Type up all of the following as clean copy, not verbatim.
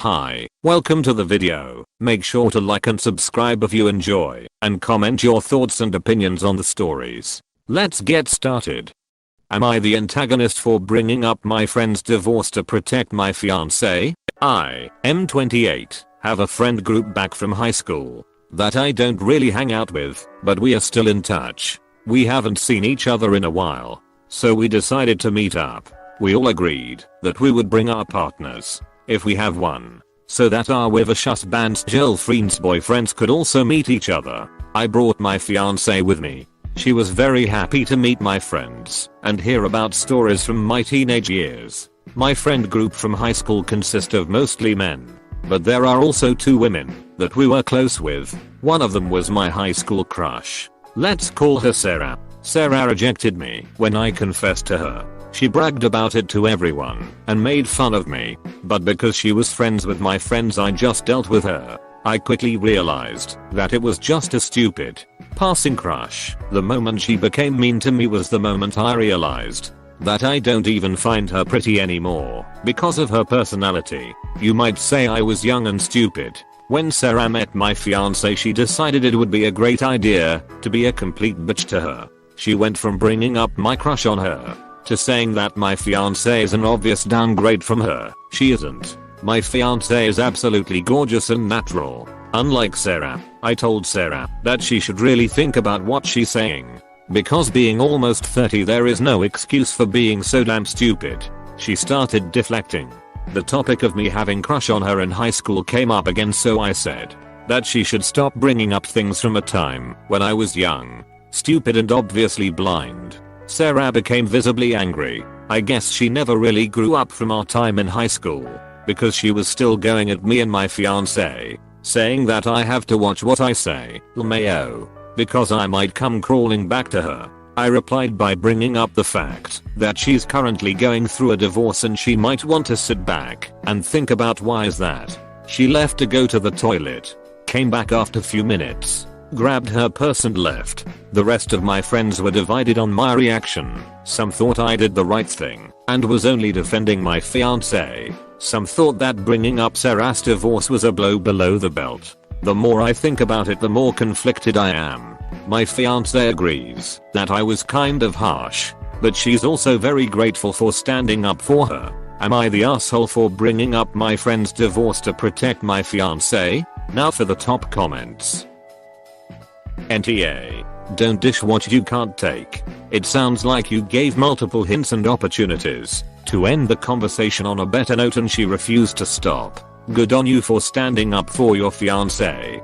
Hi, welcome to the video. Make sure to like and subscribe if you enjoy, and comment your thoughts and opinions on the stories. Let's get started. Am I the antagonist for bringing up my friend's divorce to protect my fiancé? I am 28, have a friend group back from high school that I don't really hang out with, but we are still in touch. We haven't seen each other in a while, so we decided to meet up. We all agreed that we would bring our partners, if we have one, so that our Wivashus band's girlfriends' boyfriends could also meet each other. I brought my fiancé with me. She was very happy to meet my friends and hear about stories from my teenage years. My friend group from high school consists of mostly men, but there are also 2 women that we were close with. One of them was my high school crush. Let's call her Sarah. Sarah rejected me when I confessed to her. She bragged about it to everyone and made fun of me, but because she was friends with my friends I just dealt with her. I quickly realized that it was just a stupid passing crush. The moment she became mean to me was the moment I realized that I don't even find her pretty anymore because of her personality. You might say I was young and stupid. When Sarah met my fiancé, she decided it would be a great idea to be a complete bitch to her. She went from bringing up my crush on her to saying that my fiancé is an obvious downgrade from her. She isn't. My fiancé is absolutely gorgeous and natural. Unlike Sarah, I told Sarah that she should really think about what she's saying, because being almost 30 there is no excuse for being so damn stupid. She started deflecting. The topic of me having crush on her in high school came up again, so I said that she should stop bringing up things from a time when I was young, stupid and obviously blind. Sarah became visibly angry. I guess she never really grew up from our time in high school, because she was still going at me and my fiancé, saying that I have to watch what I say, LMAO, because I might come crawling back to her. I replied by bringing up the fact that she's currently going through a divorce and she might want to sit back and think about why is that. She left to go to the toilet, came back after a few minutes, grabbed her purse and left. The rest of my friends were divided on my reaction. Some thought I did the right thing and was only defending my fiancé. Some thought that bringing up Sarah's divorce was a blow below the belt. The more I think about it, the more conflicted I am. My fiancé agrees that I was kind of harsh, but she's also very grateful for standing up for her. Am I the asshole for bringing up my friend's divorce to protect my fiancé? Now for the top comments. NTA. Don't dish what you can't take. It sounds like you gave multiple hints and opportunities to end the conversation on a better note and she refused to stop. Good on you for standing up for your fiancé.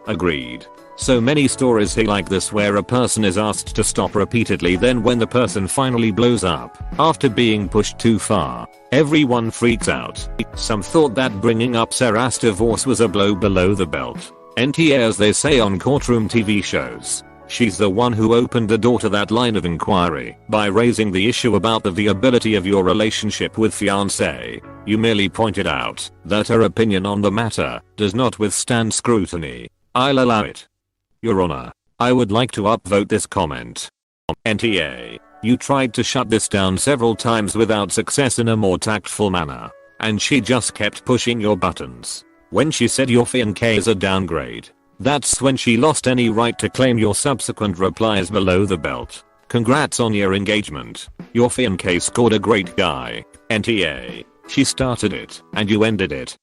Agreed. So many stories here like this where a person is asked to stop repeatedly, then when the person finally blows up after being pushed too far, everyone freaks out. Some thought that bringing up Sarah's divorce was a blow below the belt. NTA, as they say on courtroom TV shows. She's the one who opened the door to that line of inquiry by raising the issue about the viability of your relationship with fiancé. You merely pointed out that her opinion on the matter does not withstand scrutiny. I'll allow it. Your Honor, I would like to upvote this comment. NTA. You tried to shut this down several times without success in a more tactful manner, and she just kept pushing your buttons. When she said your fiancé is a downgrade, that's when she lost any right to claim your subsequent replies below the belt. Congrats on your engagement. Your fiancé scored a great guy. NTA. She started it, and you ended it.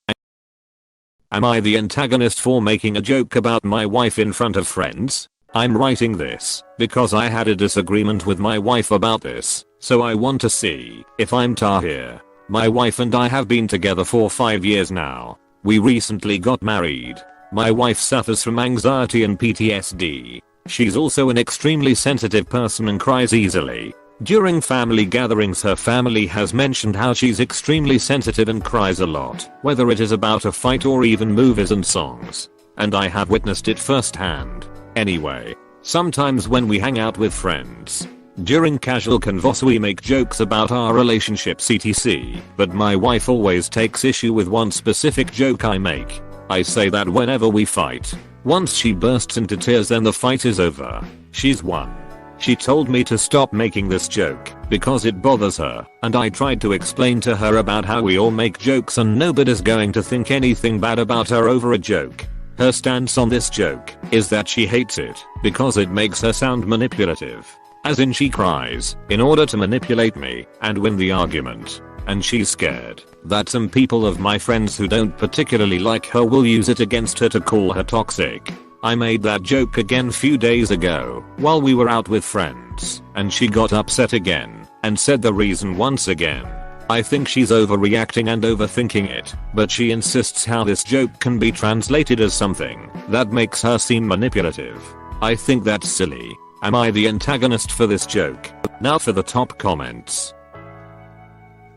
Am I the antagonist for making a joke about my wife in front of friends? I'm writing this because I had a disagreement with my wife about this, so I want to see if I'm tar here. My wife and I have been together for 5 years now. We recently got married. My wife suffers from anxiety and PTSD. She's also an extremely sensitive person and cries easily. During family gatherings her family has mentioned how she's extremely sensitive and cries a lot, whether it is about a fight or even movies and songs. And I have witnessed it firsthand. Anyway, sometimes when we hang out with friends, during casual convos we make jokes about our relationship etc, but my wife always takes issue with one specific joke I make. I say that whenever we fight, once she bursts into tears then the fight is over. She's won. She told me to stop making this joke because it bothers her, and I tried to explain to her about how we all make jokes and nobody's going to think anything bad about her over a joke. Her stance on this joke is that she hates it because it makes her sound manipulative. As in, she cries in order to manipulate me and win the argument. And she's scared that some people of my friends who don't particularly like her will use it against her to call her toxic. I made that joke again few days ago while we were out with friends, and she got upset again and said the reason once again. I think she's overreacting and overthinking it, but she insists how this joke can be translated as something that makes her seem manipulative. I think that's silly. Am I the antagonist for this joke? Now for the top comments.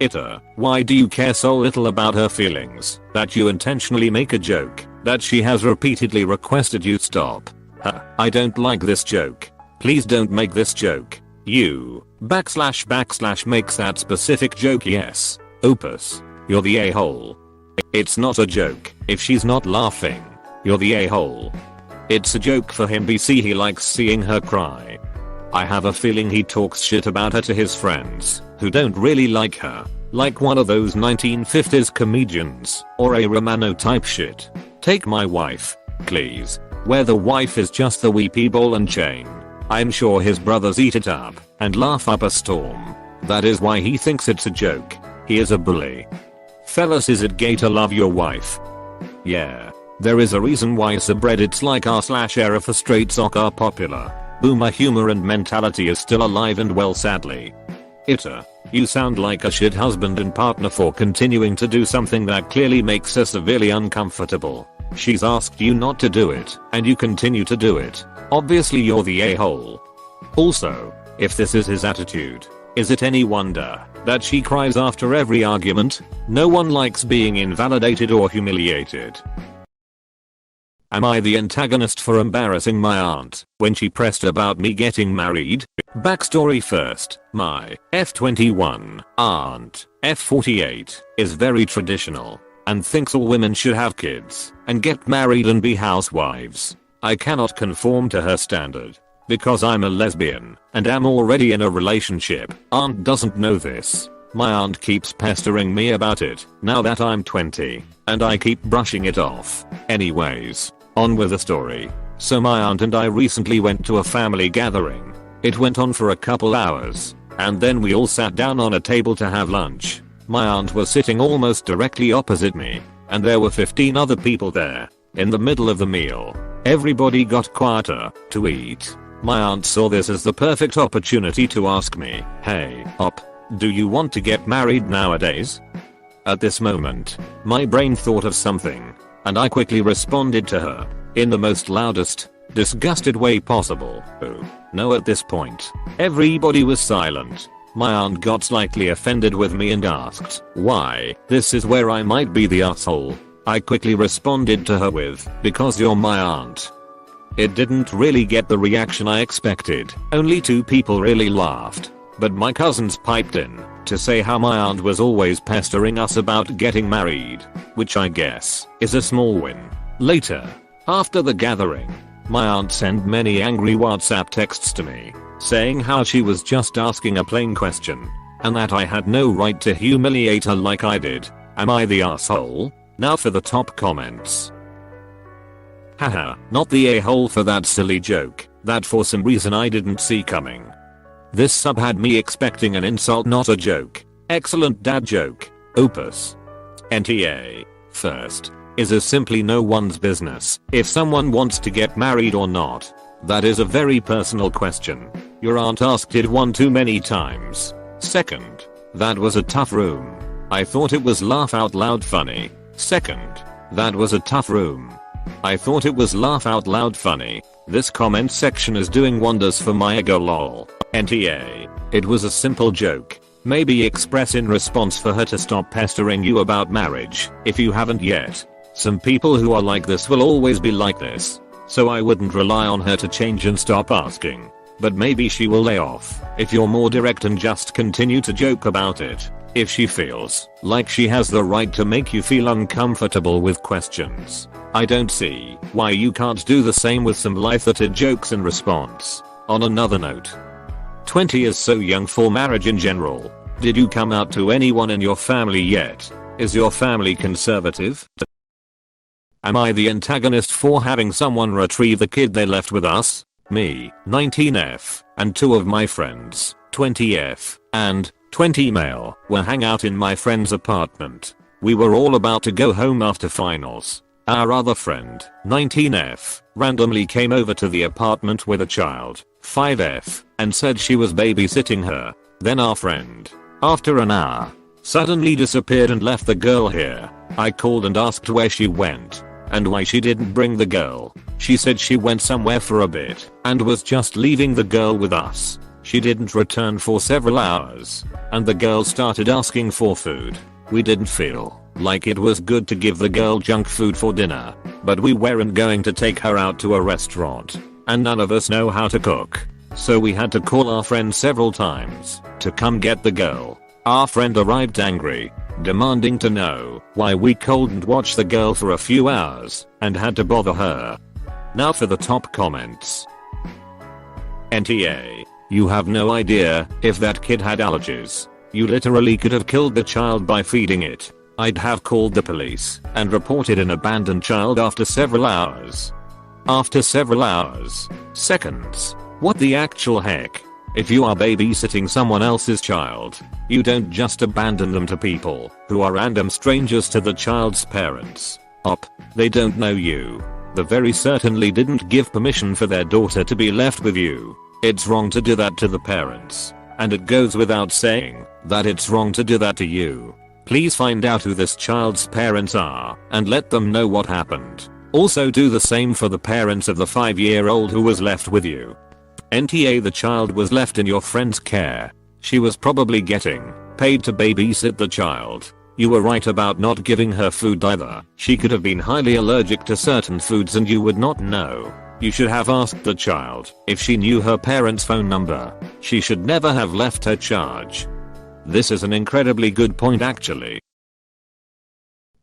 AITA, why do you care so little about her feelings that you intentionally make a joke that she has repeatedly requested you stop? I don't like this joke. Please don't make this joke. You / makes that specific joke. Yes. Opus. You're the a-hole. It's not a joke if she's not laughing. You're the a-hole. It's a joke for him. BC, he likes seeing her cry. I have a feeling he talks shit about her to his friends who don't really like her, like one of those 1950s comedians or a Romano type shit. Take my wife, please, where the wife is just the weepy ball and chain. I'm sure his brothers eat it up and laugh up a storm. That is why he thinks it's a joke. He is a bully. Fellas, is it gay to love your wife? Yeah. There is a reason why subreddits like r/era for straight sock are popular. Boomer humor and mentality is still alive and well, sadly. AITA, you sound like a shit husband and partner for continuing to do something that clearly makes her severely uncomfortable. She's asked you not to do it, and you continue to do it. Obviously you're the a-hole. Also, if this is his attitude, is it any wonder that she cries after every argument? No one likes being invalidated or humiliated. Am I the antagonist for embarrassing my aunt when she pressed about me getting married? Backstory first, my F21 aunt, F48, is very traditional and thinks all women should have kids and get married and be housewives. I cannot conform to her standard because I'm a lesbian and am already in a relationship. Aunt doesn't know this. My aunt keeps pestering me about it now that I'm 20, and I keep brushing it off. Anyways, on with the story. So my aunt and I recently went to a family gathering. It went on for a couple hours, and then we all sat down on a table to have lunch. My aunt was sitting almost directly opposite me, and there were 15 other people there. In the middle of the meal, everybody got quieter to eat. My aunt saw this as the perfect opportunity to ask me, "Hey, Op, do you want to get married nowadays?" At this moment, my brain thought of something, and I quickly responded to her in the most loudest, disgusted way possible. Oh, no. At this point, everybody was silent. My aunt got slightly offended with me and asked why. This is where I might be the asshole. I quickly responded to her with, "Because you're my aunt." It didn't really get the reaction I expected. Only 2 people really laughed. But my cousins piped in to say how my aunt was always pestering us about getting married, which I guess is a small win. Later, after the gathering, my aunt sent many angry WhatsApp texts to me, saying how she was just asking a plain question, and that I had no right to humiliate her like I did. Am I the asshole? Now for the top comments. Haha, not the a-hole for that silly joke that for some reason I didn't see coming. This sub had me expecting an insult, not a joke. Excellent dad joke. Opus. NTA. First, is it simply no one's business if someone wants to get married or not? That is a very personal question. Your aunt asked it one too many times. Second, that was a tough room. I thought it was laugh out loud funny. Second, that was a tough room. I thought it was laugh out loud funny. This comment section is doing wonders for my ego, lol. NTA. It was a simple joke. Maybe express in response for her to stop pestering you about marriage if you haven't yet. Some people who are like this will always be like this, so I wouldn't rely on her to change and stop asking. But maybe she will lay off if you're more direct and just continue to joke about it. If she feels like she has the right to make you feel uncomfortable with questions, I don't see why you can't do the same with some lighthearted jokes in response. On another note, 20 is so young for marriage in general. Did you come out to anyone in your family yet? Is your family conservative? Am I the antagonist for having someone retrieve the kid they left with us? Me, 19F, and 2 of my friends, 20F, and 20 male, were hang out in my friend's apartment. We were all about to go home after finals. Our other friend, 19F, randomly came over to the apartment with a child, 5F, and said she was babysitting her. Then our friend, after an hour, suddenly disappeared and left the girl here. I called and asked where she went and why she didn't bring the girl. She said she went somewhere for a bit and was just leaving the girl with us. She didn't return for several hours and the girl started asking for food. We didn't feel like it was good to give the girl junk food for dinner, but we weren't going to take her out to a restaurant and none of us know how to cook. So we had to call our friend several times to come get the girl. Our friend arrived angry, demanding to know why we couldn't watch the girl for a few hours and had to bother her. Now for the top comments. NTA, you have no idea if that kid had allergies. You literally could have killed the child by feeding it. I'd have called the police and reported an abandoned child after several hours. After several hours. Seconds. What the actual heck? If you are babysitting someone else's child, you don't just abandon them to people who are random strangers to the child's parents. They don't know you. They very certainly didn't give permission for their daughter to be left with you. It's wrong to do that to the parents. And it goes without saying that it's wrong to do that to you. Please find out who this child's parents are and let them know what happened. Also do the same for the parents of the 5-year-old who was left with you. NTA, the child was left in your friend's care. She was probably getting paid to babysit the child. You were right about not giving her food either. She could have been highly allergic to certain foods and you would not know. You should have asked the child if she knew her parents' phone number. She should never have left her charge. This is an incredibly good point actually.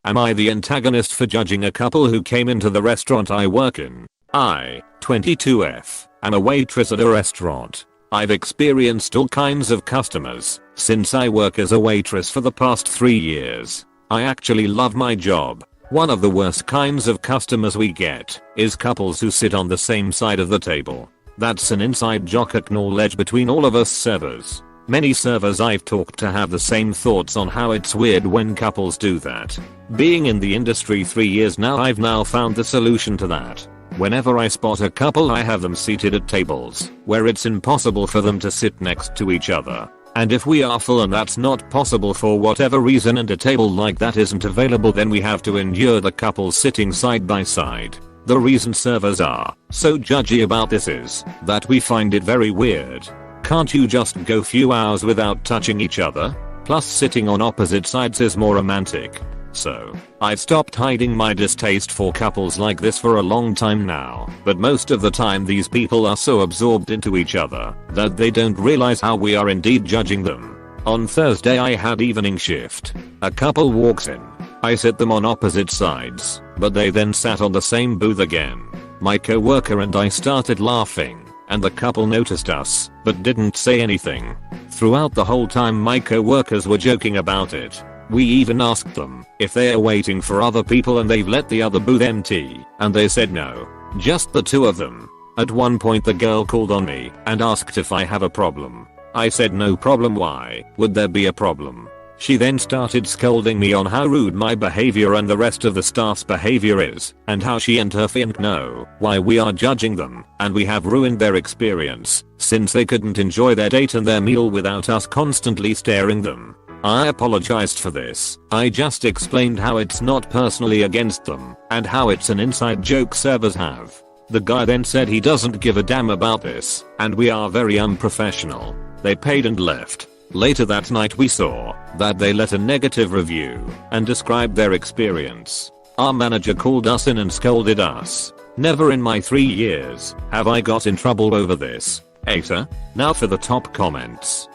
Am I the antagonist for judging a couple who came into the restaurant I work in? I, 22F, am a waitress at a restaurant. I've experienced all kinds of customers since I work as a waitress for the past 3 years. I actually love my job. One of the worst kinds of customers we get is couples who sit on the same side of the table. That's an inside joke acknowledged between all of us servers. Many servers I've talked to have the same thoughts on how it's weird when couples do that. Being in the industry 3 years now, I've now found the solution to that. Whenever I spot a couple, I have them seated at tables where it's impossible for them to sit next to each other. And if we are full and that's not possible for whatever reason and a table like that isn't available, then we have to endure the couples sitting side by side. The reason servers are so judgy about this is that we find it very weird. Can't you just go few hours without touching each other? Plus sitting on opposite sides is more romantic. So, I've stopped hiding my distaste for couples like this for a long time now, but most of the time these people are so absorbed into each other that they don't realize how we are indeed judging them. On Thursday I had evening shift. A couple walks in. I sit them on opposite sides, but they then sat on the same booth again. My coworker and I started laughing, and the couple noticed us, but didn't say anything. Throughout the whole time my coworkers were joking about it. We even asked them if they are waiting for other people and they've let the other booth empty, and they said no, just the two of them. At one point the girl called on me and asked if I have a problem. I said no problem, why would there be a problem? She then started scolding me on how rude my behavior and the rest of the staff's behavior is, and how she and her fiancé know why we are judging them, and we have ruined their experience since they couldn't enjoy their date and their meal without us constantly staring them. I apologized for this. I just explained how it's not personally against them and how it's an inside joke servers have. The guy then said he doesn't give a damn about this and we are very unprofessional. They paid and left. Later that night we saw that they let a negative review and described their experience. Our manager called us in and scolded us. Never in my 3 years have I got in trouble over this. AITA. Now for the top comments.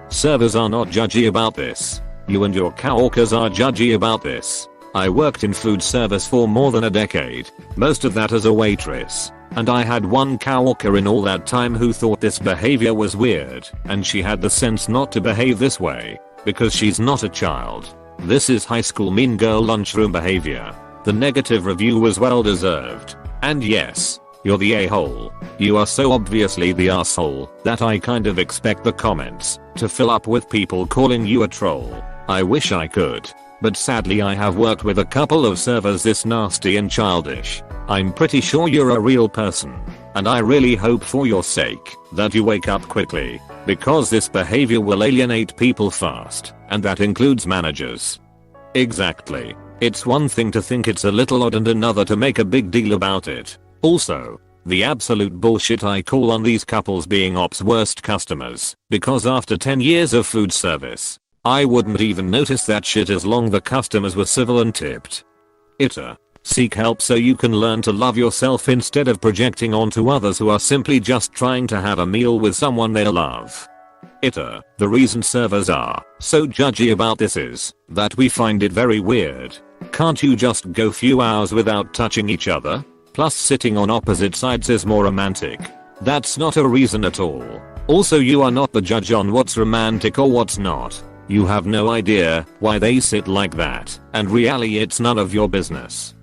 Servers are not judgy about this. You and your coworkers are judgy about this. I worked in food service for more than a decade, most of that as a waitress. and I had one coworker in all that time who thought this behavior was weird, and she had the sense not to behave this way, because she's not a child. This is high school mean girl lunchroom behavior. The negative review was well deserved. And yes, you're the a-hole. You are so obviously the asshole that I kind of expect the comments to fill up with people calling you a troll. I wish I could, but sadly I have worked with a couple of servers this nasty and childish. I'm pretty sure you're a real person, and I really hope for your sake that you wake up quickly, because this behavior will alienate people fast, and that includes managers. Exactly. It's one thing to think it's a little odd and another to make a big deal about it. Also, the absolute bullshit I call on these couples being ops worst customers, because after 10 years of food service, I wouldn't even notice that shit as long the customers were civil and tipped. AITA. Seek help so you can learn to love yourself instead of projecting onto others who are simply just trying to have a meal with someone they love. AITA. The reason servers are so judgy about this is that we find it very weird. Can't you just go few hours without touching each other? Plus sitting on opposite sides is more romantic. That's not a reason at all. Also, you are not the judge on what's romantic or what's not. You have no idea why they sit like that, and really it's none of your business.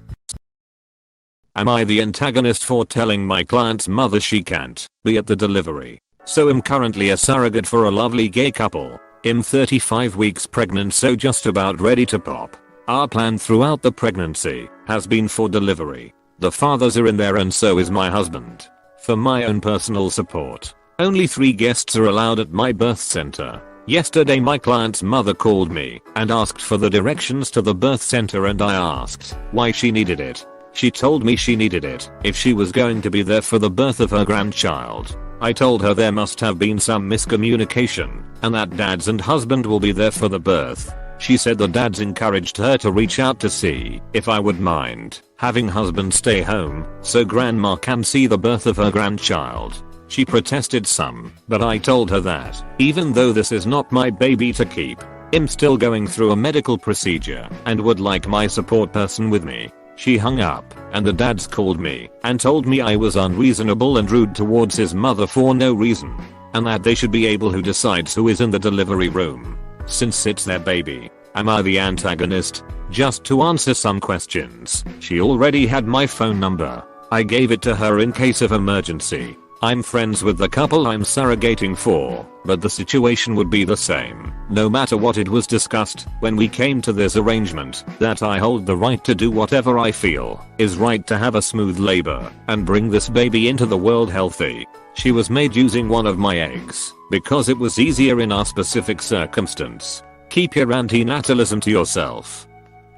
Am I the antagonist for telling my client's mother she can't be at the delivery? So I'm currently a surrogate for a lovely gay couple. I'm 35 weeks pregnant, so just about ready to pop. Our plan throughout the pregnancy has been for delivery. The fathers are in there and so is my husband. For my own personal support, only 3 guests are allowed at my birth center. Yesterday my client's mother called me and asked for the directions to the birth center, and I asked why she needed it. She told me she needed it if she was going to be there for the birth of her grandchild. I told her there must have been some miscommunication and that dads and husband will be there for the birth. She said the dads encouraged her to reach out to see if I would mind having husband stay home so grandma can see the birth of her grandchild. She protested some, but I told her that even though this is not my baby to keep, I'm still going through a medical procedure and would like my support person with me. She hung up, and the dads called me and told me I was unreasonable and rude towards his mother for no reason, and that they should be able who decides who is in the delivery room, since it's their baby. Am I the antagonist? Just to answer some questions, she already had my phone number. I gave it to her in case of emergency. I'm friends with the couple I'm surrogating for, but the situation would be the same, no matter what. It was discussed when we came to this arrangement that I hold the right to do whatever I feel is right to have a smooth labor and bring this baby into the world healthy. She was made using one of my eggs because it was easier in our specific circumstance. Keep your antinatalism to yourself.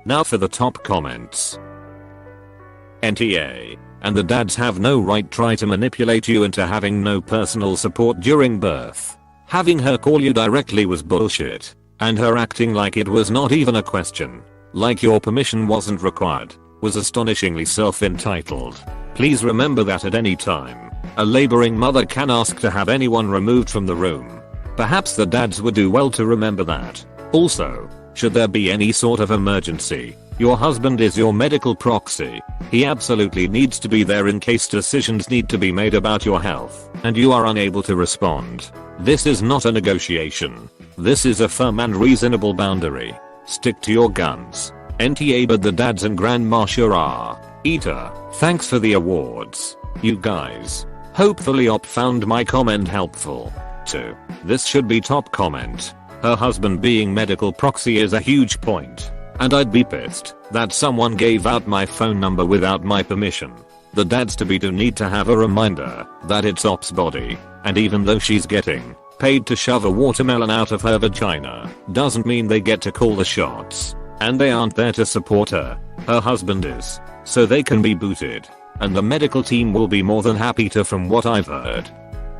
Now for the top comments. NTA. And the dads have no right try to manipulate you into having no personal support during birth. Having her call you directly was bullshit, and her acting like it was not even a question, like your permission wasn't required, was astonishingly self-entitled. Please remember that at any time, a laboring mother can ask to have anyone removed from the room. Perhaps the dads would do well to remember that. Also, should there be any sort of emergency, your husband is your medical proxy. He absolutely needs to be there in case decisions need to be made about your health and you are unable to respond. This is not a negotiation. This is a firm and reasonable boundary. Stick to your guns. NTA. But the dads and grandma sure are. AITA. Thanks for the awards, you guys. Hopefully Op found my comment helpful too. This should be top comment. Her husband being medical proxy is a huge point. And I'd be pissed that someone gave out my phone number without my permission. The dads to be do need to have a reminder that it's Op's body, and even though she's getting paid to shove a watermelon out of her vagina, doesn't mean they get to call the shots. And they aren't there to support her. Her husband is, so they can be booted. And the medical team will be more than happy to, from what I've heard.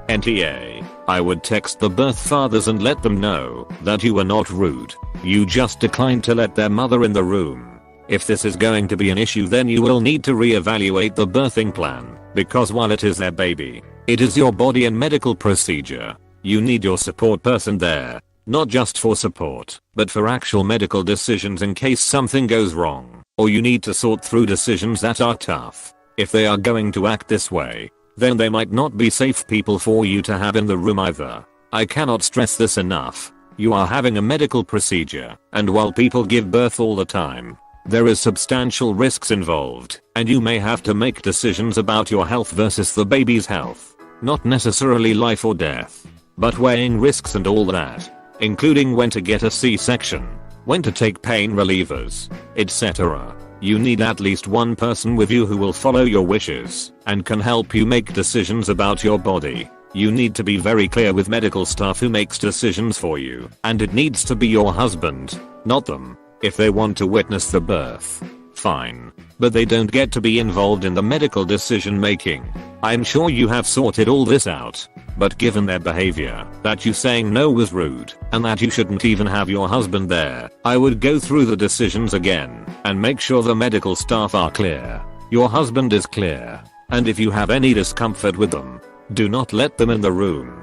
NTA. I would text the birth fathers and let them know that you were not rude. You just declined to let their mother in the room. If this is going to be an issue, then you will need to reevaluate the birthing plan, because while it is their baby, it is your body and medical procedure. You need your support person there, not just for support, but for actual medical decisions in case something goes wrong, or you need to sort through decisions that are tough. If they are going to act this way, then they might not be safe people for you to have in the room either. I cannot stress this enough. You are having a medical procedure, and while people give birth all the time, there is substantial risks involved, and you may have to make decisions about your health versus the baby's health. Not necessarily life or death, but weighing risks and all that, including when to get a C-section, when to take pain relievers, etc. You need at least one person with you who will follow your wishes and can help you make decisions about your body. You need to be very clear with medical staff who makes decisions for you, and it needs to be your husband, not them. If they want to witness the birth, fine, but they don't get to be involved in the medical decision making. I'm sure you have sorted all this out, but given their behavior, that you saying no was rude, and that you shouldn't even have your husband there, I would go through the decisions again, and make sure the medical staff are clear. Your husband is clear, and if you have any discomfort with them, do not let them in the room.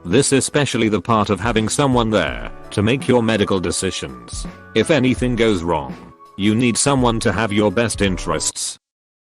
This is especially the part of having someone there to make your medical decisions. If anything goes wrong, you need someone to have your best interests